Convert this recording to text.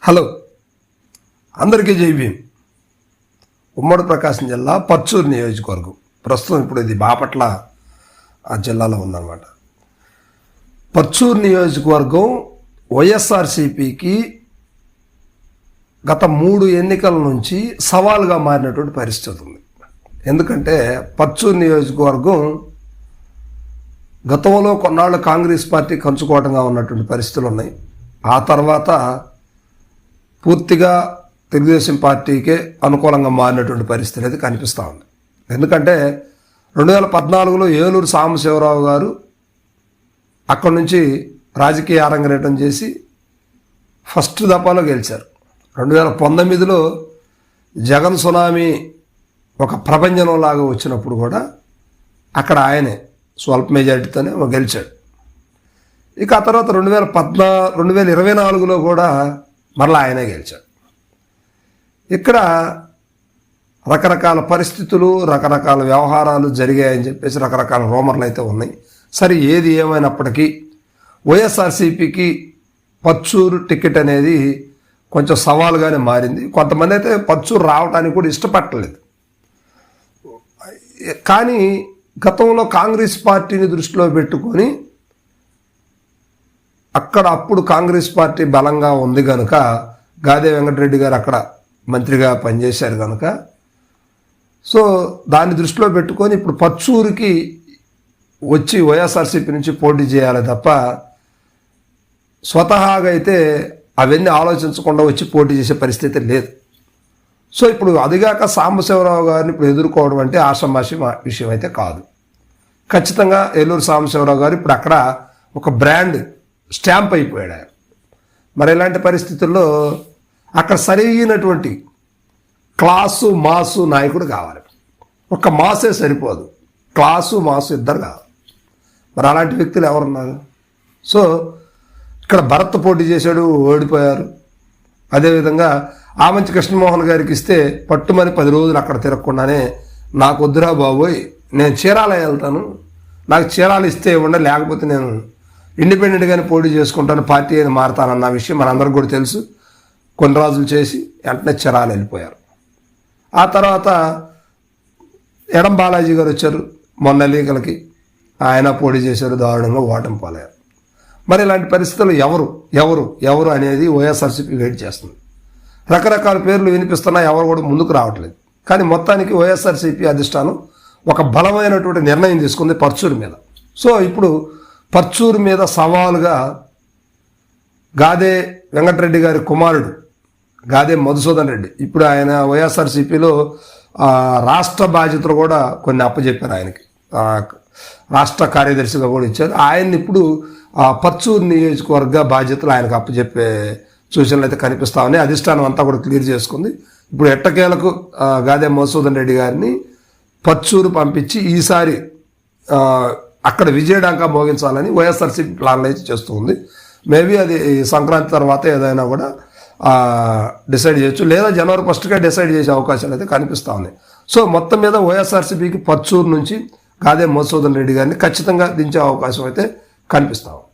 Hello, అందరికీ జై భీమ్. ఉమ్మడి ప్రకాశం జిల్లా పర్చూరు నియోజకవర్గం. ప్రస్తుతం ఇప్పుడు ఇది బాపట్ల ఆ జిల్లాలో ఉందన్నమాట. పర్చూరు నియోజకవర్గం వైఎస్ఆర్సీపీకి గత 3 ఎన్నికల నుంచి సవాలుగా మారినటువంటి పరిస్థితి ఉంది. ఎందుకంటే పర్చూరు నియోజకవర్గం గతంలో కొన్నాళ్ళు కాంగ్రెస్ పార్టీ కంచుకోవడంగా ఉన్నటువంటి పరిస్థితులు ఉన్నాయి. ఆ తర్వాత పూర్తిగా తెలుగుదేశం పార్టీకే అనుకూలంగా మారినటువంటి పరిస్థితి అనేది కనిపిస్తూ ఉంది. ఎందుకంటే 2014లో ఏలూరు సాంబశివరావు గారు అక్కడి నుంచి రాజకీయ అరంగేటం చేసి ఫస్ట్ దఫాలో గెలిచారు. 2019లో జగన్ సునామీ ఒక ప్రపంచంలాగా వచ్చినప్పుడు కూడా అక్కడ ఆయనే స్వల్ప మెజారిటీతోనే గెలిచాడు. ఇక ఆ తర్వాత 2024లో కూడా మరలా ఆయనే గెలిచాడు. ఇక్కడ రకరకాల పరిస్థితులు, రకరకాల వ్యవహారాలు జరిగాయని చెప్పేసి రకరకాల రూమర్లు అయితే ఉన్నాయి. సరే, ఏది ఏమైనప్పటికీ వైఎస్ఆర్సీపీకి పర్చూరు టికెట్ అనేది కొంచెం సవాలుగానే మారింది. కొంతమంది అయితే పర్చూరు రావడానికి కూడా ఇష్టపడలేదు. కానీ గతంలో కాంగ్రెస్ పార్టీని దృష్టిలో పెట్టుకొని అప్పుడు కాంగ్రెస్ పార్టీ బలంగా ఉంది కనుక, గాదే వెంకటరెడ్డి గారు అక్కడ మంత్రిగా పనిచేశారు కనుక, సో దాన్ని దృష్టిలో పెట్టుకొని ఇప్పుడు పర్చూరుకి వచ్చి వైఎస్ఆర్సీపీ నుంచి పోటీ చేయాలి తప్ప స్వతహాగా అయితే అవన్నీ ఆలోచించకుండా వచ్చి పోటీ చేసే పరిస్థితి లేదు. సో ఇప్పుడు అదిగాక సాంబశివరావు గారిని ఇప్పుడు ఎదుర్కోవడం అంటే ఆషామాషి విషయం అయితే కాదు. ఖచ్చితంగా ఏలూరు సాంబశివరావు గారు ఇప్పుడు అక్కడ ఒక బ్రాండ్ స్టాంప్ అయిపోయాడు ఆయన. మరి ఇలాంటి పరిస్థితుల్లో అక్కడ సరైనటువంటి క్లాసు మాసు నాయకుడు కావాలి. ఒక మాసే సరిపోదు, క్లాసు మాసు ఇద్దరు కావాలి. మరి అలాంటి వ్యక్తులు ఎవరున్నారు? సో ఇక్కడ భరత్ పోటీ చేశాడు, ఓడిపోయారు. అదేవిధంగా ఆమంచి కృష్ణమోహన్ గారికి ఇస్తే పట్టుమని 10 రోజులు అక్కడ తిరగకుండానే నాకు వద్దురా బాబోయ్, నేను చీరాల వెళ్తాను, నాకు చీరాలు ఇస్తే ఇవ్వండి, లేకపోతే నేను ఇండిపెండెంట్గానే పోటీ చేసుకుంటాను, పార్టీ అయినా మారతానన్న విషయం మనందరికి కూడా తెలుసు. కొన్ని రోజులు చేసి వెంటనే చీరాలు వెళ్ళిపోయారు. ఆ తర్వాత ఎడం బాలాజీ గారు వచ్చారు మొన్న ఎన్నికలకి, ఆయన పోటీ చేశారు, దారుణంగా ఓటమి పాలయ్యారు. మరి ఇలాంటి పరిస్థితులు ఎవరు అనేది వైఎస్ఆర్సీపీ వెయిట్ చేస్తుంది. రకరకాల పేర్లు వినిపిస్తున్నా ఎవరు కూడా ముందుకు రావట్లేదు. కానీ మొత్తానికి వైఎస్ఆర్సీపీ అధిష్టానం ఒక బలమైనటువంటి నిర్ణయం తీసుకుంది పర్చూరు మీద. సో ఇప్పుడు పర్చూరు మీద సవాలుగా గాదే వెంకటరెడ్డి గారి కుమారుడు గాదే మధుసూదన్ రెడ్డి, ఇప్పుడు ఆయన వైఎస్ఆర్సీపీలో రాష్ట్ర బాధ్యతలు కూడా కొన్ని అప్పచెప్పారు ఆయనకి, రాష్ట్ర కార్యదర్శిగా కూడా ఇచ్చారు. ఆయన్ని ఇప్పుడు పర్చూరు నియోజకవర్గ బాధ్యతలు ఆయనకు అప్పచెప్పే సూచనలు అయితే కనిపిస్తా ఉన్నాయి. అధిష్టానం అంతా కూడా క్లియర్ చేసుకుంది. ఇప్పుడు ఎట్టకేలకు గాదే మధుసూదన్ రెడ్డి గారిని పర్చూరు పంపించి ఈసారి అక్కడ విజయడాంకా మోగించాలని వైఎస్ఆర్సీపీ ప్లాన్లు అయితే చేస్తూ ఉంది. మేబీ అది సంక్రాంతి తర్వాత ఏదైనా కూడా డిసైడ్ చేయొచ్చు, లేదా జనవరి 1గా డిసైడ్ చేసే అవకాశాలు అయితే కనిపిస్తూ ఉన్నాయి. సో మొత్తం మీద వైఎస్ఆర్సీపీకి పర్చూరు నుంచి గాదే మధుసూదన్ రెడ్డి గారిని ఖచ్చితంగా దించే అవకాశం అయితే కనిపిస్తా ఉంది.